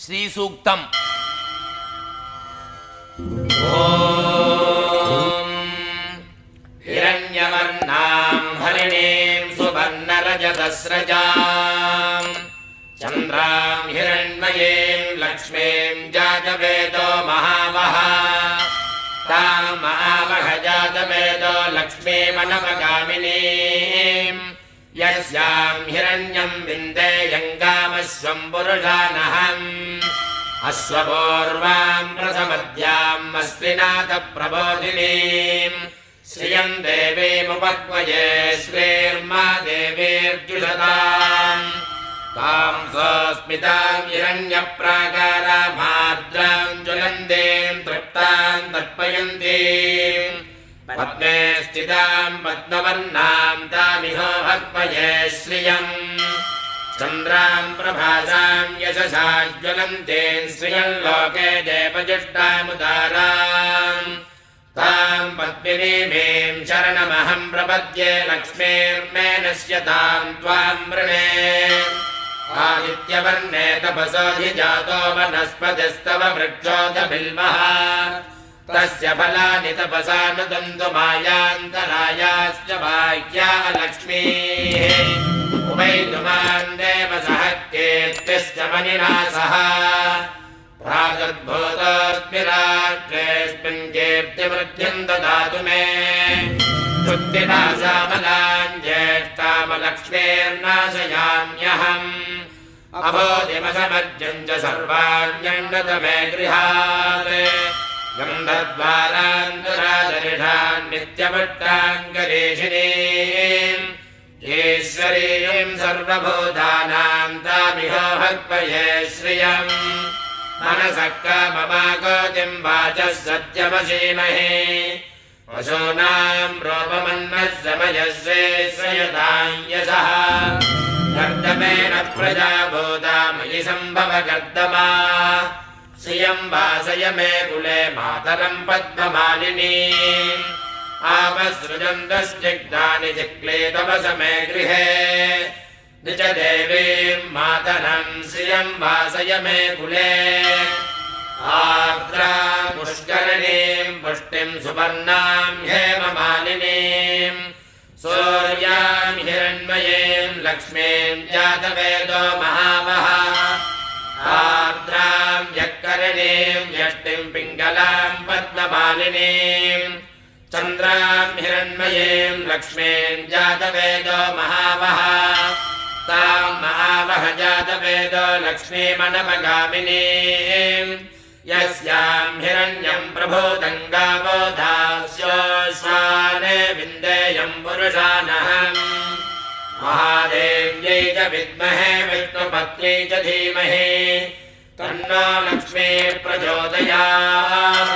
श्रीसूक्तम् हिरण्यवर्णां हरिणीं सुवर्णरजतस्रजां चन्द्रां हिरण्मयीं लक्ष्मीं जातवेदो महावः तां महावः जातवेदो लक्ष्मीमनवगामिनीं यस्यां हिरण्यं विन्देयङ्गामस्वं पुरुषानहम् अश्वपूर्वां प्रथमद्याम् अस्विनाथप्रबोधिनीम् श्रियं देवीमुपक्वये श्रीर्मा देवीर्जुषताम् तां स्वस्मितां हिरण्यप्राकारामार्द्रां ज्वलन्तीं तृप्तां तर्पयन्तीम् पद्मे स्थितां पद्मवर्णां तामिहो भक्वये श्रियम् चन्द्रां प्रभासां यशसा ज्वलन्तीं श्रियं लोके देवजुष्टामुदाराम् तां पद्मिनीमीं शरणमहं प्रपद्ये लक्ष्मीर्मे नश्यतां त्वां वृणे आदित्यवर्णे तपसोऽधिजातो वनस्पतिस्तव वृक्षोऽधबिल्वः तस्य फलानि तपसा नुदन्तु मायान्तरायाश्च बाह्या लक्ष्मीः उभैतुमान् देव सह कीर्तिश्च मनिना सह प्रागुर्भूतोऽस्मिराष्ट्रेऽस्मिन् कीर्तिवृद्धिं ददातु मे क्षुत्तिनाशामलान् ज्येष्ठामलक्ष्मीर्नाशयाम्यहम् अबोधिमसमर्जं च सर्वाण्यण्डत मे गृहात् गन्धद्वारान्तरादरिषान् नित्यभट्टाङ्गरीषिणीम् ईश्वरीं सर्वभूतानां तामिहो भक्वये श्रियम् मनसः काममागोतिं वाचः सत्यमसीमहे पशूनां रूपमन्नस्समयश्रेश्रयतां यशः कर्दमेन प्रजा भूता मयि सम्भव कर्दमा श्रियं वासय मे कुले मातरं पद्ममालिनीम् आपसृजन्तश्चिक्तानि चिक्लेतवस मे गृहे निज देवीं मातरं श्रियं वासय मे कुले आर्द्रां पुष्करणीं पुष्टिं सुवर्णां हेममालिनीं सूर्यां हिरण्मयीं लक्ष्मीं जातवेदो महावः आर्द्रां यक्करणीं यष्टिं पिङ्गलां पद्ममालिनीं चन्द्रां हिरण्मयीं लक्ष्मीं जातवेदो महावः तां महावः जातवेदो लक्ष्मीमनवगामिनीं यस्यां हिरण्यं प्रभूतं गावो दास्योऽस्मान् विन्देयं पुरुषानहम् महादेव्यै च विद्महे विष्णुपत्न्यै च धीमहि तन्नो लक्ष्मी प्रचोदयात्।